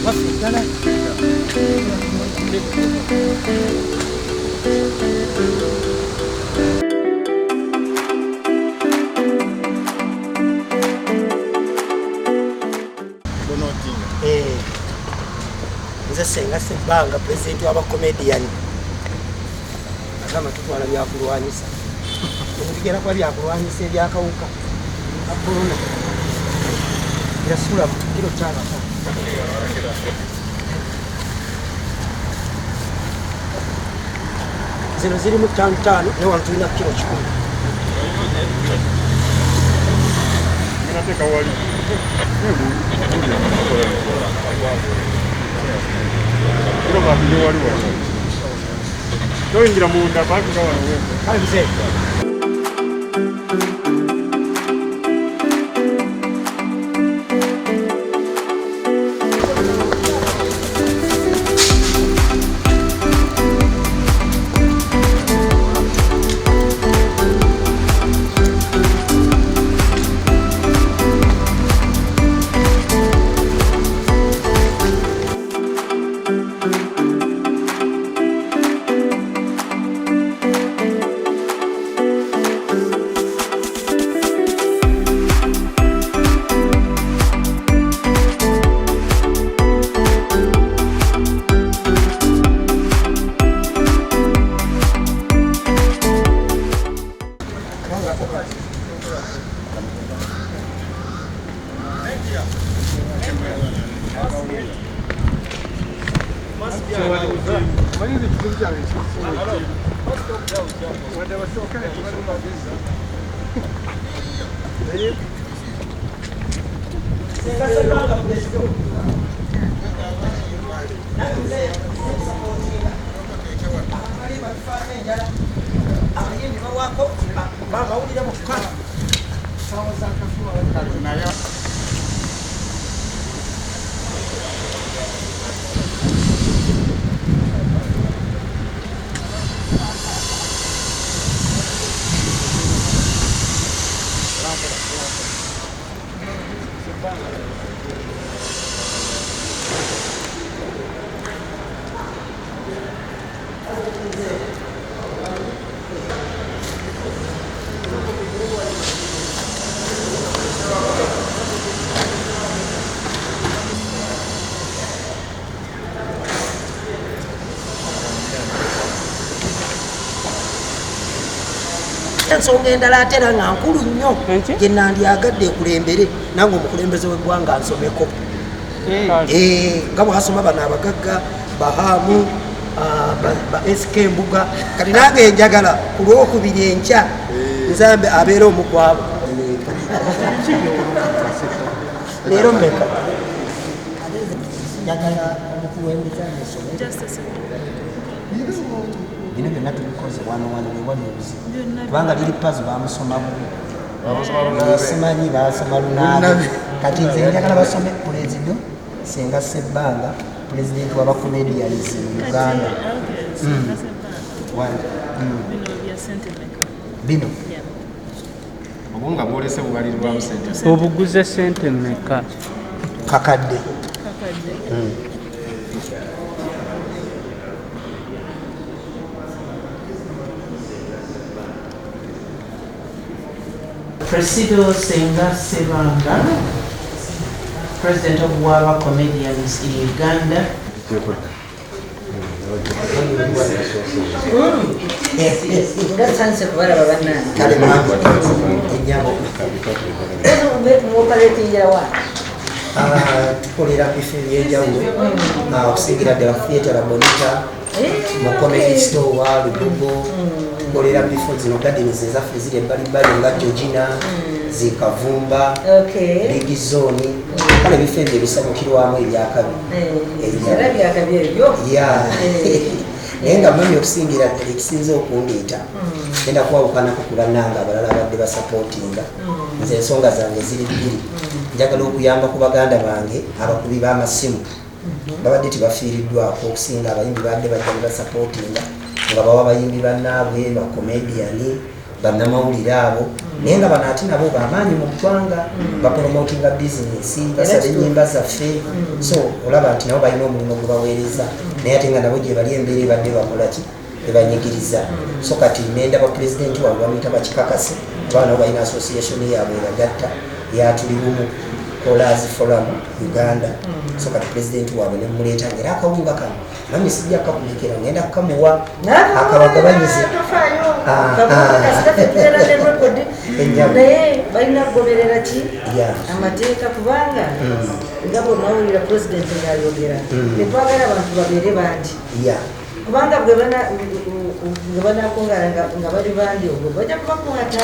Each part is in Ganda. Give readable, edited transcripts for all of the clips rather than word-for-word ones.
Nze Senga Ssebbanga president w'aba comedian agamba tutwala byakulwanyisa ebigera kwa byakulwanyisa ebyakawuka ka corona yasula kilo kyala zino ziri mu ttaano ne wano tulina kilo 10 toyingira munda bakiga wano kale mzee ensonga endala ate era nga nkulu nnyo gye nandyagadde ekulembere nange omukulembeze w'eggwanga nsomeko nga bwasoma bano abagagga Bahamu ba SK Mbuga kati nange njagala ku Lwokubiri enkya nzambe abeera omukwabo leero mmeka njagala omukulu w'emizanyo bino byonna tubikoze wano wewali obuzibu kubanga liri pazi bamusoma bubi simanyi basoma lunabi kati nze njagala basome pulezidenti Senga Ssebbanga pulezidenti w'abakomedians mu Uganda bino obunga bwolese bubalirwamu sente obuguze sente mmeka kakadde Presido Senga Ssebbanga, President of Waba Comedians in Uganda. Tukolera bife ebyenjawulo okusingira ddala Theatre Bonita mu Comedy Store wa Lubugo tukolera bifo zino gardens ezaffe ziri ebbalibbali nga Georgina Zikavumba Big Zone kale bifo ebyo ebisabukirwamu ebyakabi naye nga mami okusingira ddala ekisinze okundiita genda kwawukanako ku bannange abalala abadde basapootinga nze ensonga zange ziri bbiri njagala okuyamba ku baganda bange abakubi b'amasimu babadde tebafiiriddwako okusinga abayimbi badde bajja ne basapootinga nga bawa abayimbi bannaabwe bakomediyani bannamawulire abo naye nga bano ate nabo bamaanyi mu ggwanga bapromotinga bizinesi basaba ennyimba zaffe so olaba nti nabo balina omulimu gwe baweereza naye ate nga nabo gye bali embeera ebadde bakolaki ebanyigiriza so kati nenda bapulezidenti waabwe bamuyita bakikakase abaana nabo balina association yaabwe ebagatta yatuli bumu Callers Forum Uganda so kati pulezidenti waabwe nemuleeta ngera akawunga kano nami sijja kakulikira ngenda kukamuwa akabagabanyize naye balina kugoberera ki amateeka kubanga nga bwe mwawulira pulezidenti ng'ayogera tetwagala abantu babeere bandi kubanga bwe banakungala nga bali bandi obwo bajja kubakwata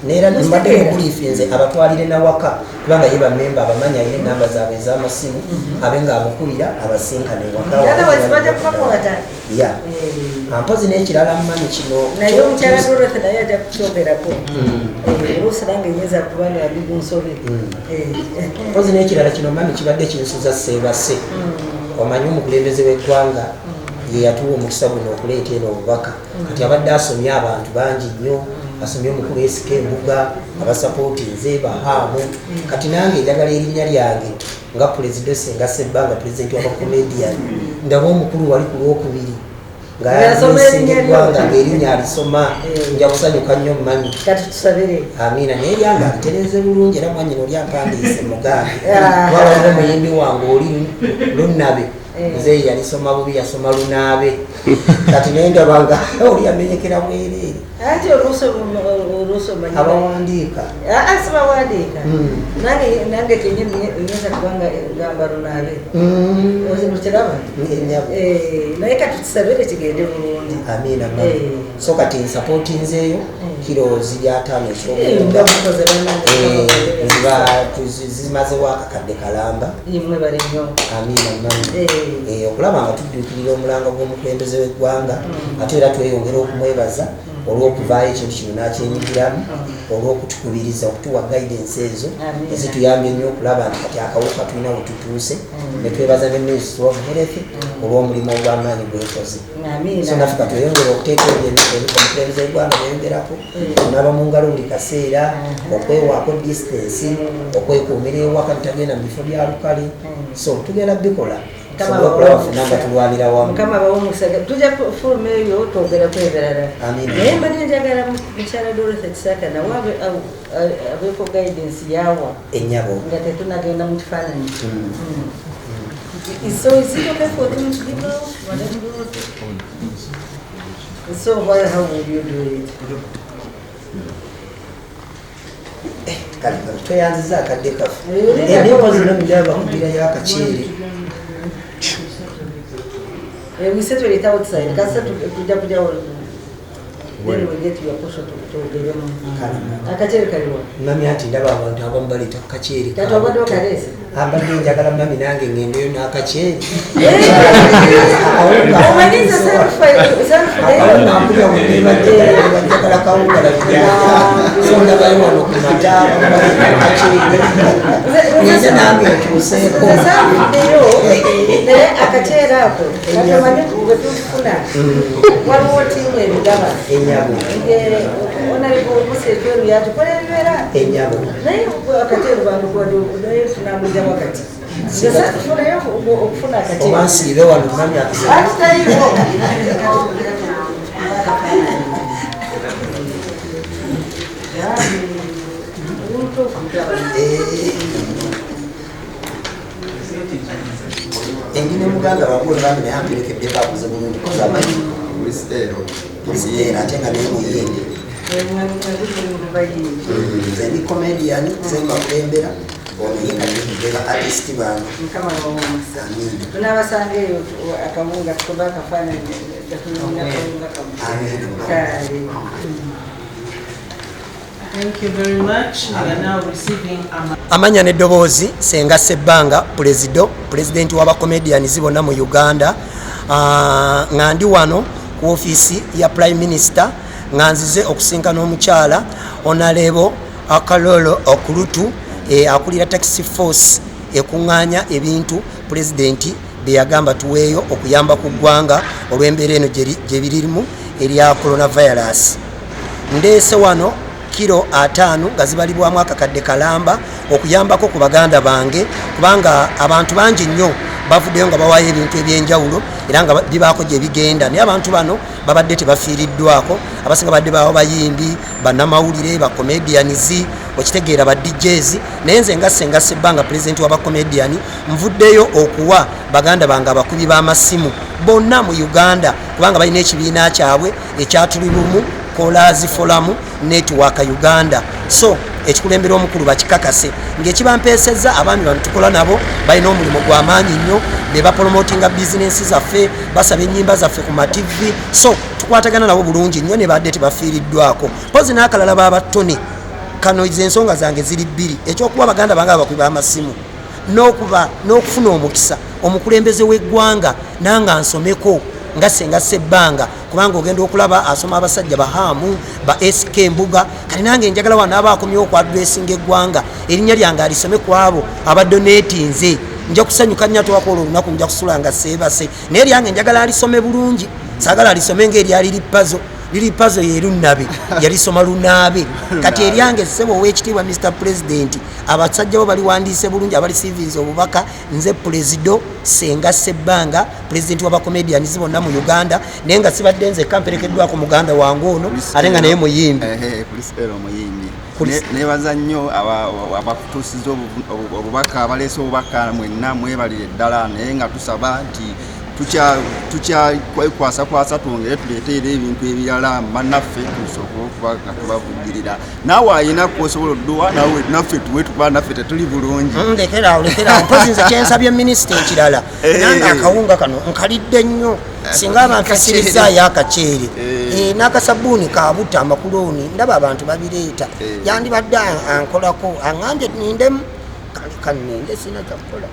neera mbadde mukuliifinze abatwalire nawaka kubanga ye bamemba abamanya ayina enamba zaabwe ez'amasimu abe ng'amukulira abasinkane bajja kubakwata mpozi n'ekirala mumanyi kino naye omukyala Dorothy naye ajja kukyogerako oluusi nange nyeza kuba nga yali bunsobe mpozi n'ekirala kino mami kibadde kinsuza seebase omanyi omukulembeze w'eggwanga ye yatuwa omukisa guno okuleeta eno obubaka kati abadde asomye abantu bangi nnyo asomye omukulu esika embuga abasapootinze bahaamu kati nange njagala erinnya lyange nga pulezidenti Senga Ssebbanga pulezidenti w'abakomedian ndaba omukulu wali ku lwokubiri ngaasinga eggwanga ng'erinnya alisoma nja kusanyuka nnyo mmanyi amiina naye lyanga alitereze bulungi era mwanyina oli ampandiise mugambe wabanga omuyimbi wange oli Lunabe nze yalisoma bubi yasoma Lunaabe kati naye ndabanga oli amenyekera bwereere anti abawandiika sibawandiika nange kenyini nyinza kubanga gamba Lunaabe ozimukiraba naye kati tusabire kigende bulungi amiina so kati nsapootinzeeyo kiro zirya 5 zimazewo akakadde kalamba amiina okulaba nga tudduukirira omulanga gw'omukulembeze w'eggwanga ate era tweyongera okumwebaza olw'okuvaayo ekintu kino n'akyenyigiramu olw'okutukubiriza okutuwa guidance ezo ezituyambye nnyo okulaba nti kati akawuka tulina we tutuuse ne twebaza ne Ministry of Health olw'omulimu ogw'amaanyi gw'ekoze so naffe katweyongera okuteeka omukulembeze w'eggwanga beyongerako onaaba mu ngalo buli kaseera okwewaako distance okwekuumira ewaka tutagenda mu bifo bya lukale so tugenda bikola nanga tulwanira wamu mukama bawumusaga tujja kufuluma ebyo twogera kweberala naye mbadde njagala mukyala Dorothy Kisaka nawe abeeko guidance yawa ennyabo nga tetunagenda mu kifaananyi so is it okay for them to give out Madam Dorothy? So how will you do it? kale tweyanziza akadde kafe emyaka zino midala bakubira y'akaceere we said we it outside. Kasa tuja then we get your portion to the room. Akachere kaliwa. Mami ati ndaba abantu abamu baleta kachere. Tato abadde kalese. Abadde njagala mami nange ngendeyo n'akachere. Omanyisa self-made. Nampulira mu ndeba njagala kawunga la kijja. So ndabayo wano ku mataaba kachere. Nze nange ntuuseeko. Naye akachere ako katamanye bwe tufuna waliwo tiimu ebigaba enyabo onaliwo omuseetweru yatukola ebibeera enyabo naye akachere bantu naye tunamuja wakati tufunayo okufuna akachere oba nsiibe wano mami atutayiwo engine muganga bagula bami naye amperekedde bakuze bulungi kozamanyi ate nga naye muyindi nze ndi comedian nze mbakulembera onayenga artist bange tunabasanga eyo akawunga tukoba akafaananyi akawunga kamu. Thank you very much. We are now receiving amanya n'eddoboozi Senga Ssebbanga pulezidenti w'abakomedians bonna mu Uganda. Nga ndi wano ku ofiisi ya Prime Minister nga nzize okusinkana omukyala Honorable Akalolo Okulutu akulira taxi force ekuŋŋaanya ebintu pulezidenti bye yagamba tuweeyo okuyamba ku ggwanga olw'embeera eno gye birimu erya coronavirus. ndeese wano kilo 5 nga zibalibwamu akakadde kalamba okuyambako ku baganda bange kubanga abantu bangi nnyo bavuddeyo nga bawayo ebintu ebyenjawulo era nga bibaako gye bigenda naye abantu bano babadde tebafiiriddwako abasinga badde bawo bayimbi bannamawulire bacomedians okitegeera ba DJs naye nze nga Ssenga Ssebbanga pulezidenti w'abacomedian nvuddeyo okuwa baganda bange abakubi b'amasimu bonna mu Uganda kubanga balina ekibiina kyabwe ekyatuli lumu Callers Forum Network Uganda so ekikulembera omukulu bakikakase ng'ekibampeesezza abaami bano tukola nabo balina omulimu gw'amaanyi nnyo be bapromotinga bizinensi zaffe basaba ennyimba zaffe ku mativi so tukwatagana nabo bulungi nnyo ne badde tebafiiriddwako mpozi n'akalala baabatone kano ensonga zange ziri bbiri ekyokuba baganda bange abakubi b'amasimu n'okufuna omukisa omukulembeze w'eggwanga nanga nsomeko nga Ssenga Ssebbanga kubanga ogenda okulaba asoma abasajja bahamu ba SK Mbuga kali nange njagala wana abakomyewo ku adressinga eggwanga erinnya lyange alisome ku abo abadonatinze nja kusanyuka nnyo twakola olunaku nja kusula nga seebase naye lyange njagala alisome bulungi saagala alisome ng'eryali liripazo yerunnabe yalisoma lunaabe kati eryange ssebo ow'ekitiibwa Mr President abasajja bo baliwandiise bulungi abalisiivinze obubaka nze Pulezident Ssenga Ssebbanga pulezidenti w'abacomedians bonna mu Uganda naye nga sibadde nzekka mperekeddwako muganda wange ono ate nga naye muyimbi nebaza nnyo abakutuusiza obubaka abaleese obubaka mwenna mwebalire ddala naye nga tusaba nti tukyakwasa twongere tuleeteera ebintu ebirala bannaffe tusobola okuba nga tubavugirira naawe ayina kwosobola odduwa nawe naffe tuwe tuba naffe tetuli bulungi lekeraawo mpozi nze kyensabye minisita ekirala nange akawunga kano nkalidde nnyo singa abantu sirizaayo akaceere n'akasabuuni kabuta amakulooni ndaba abantu babireeta yandibadde ankolako aŋŋambye nindemu kale kaninde sina kyakukola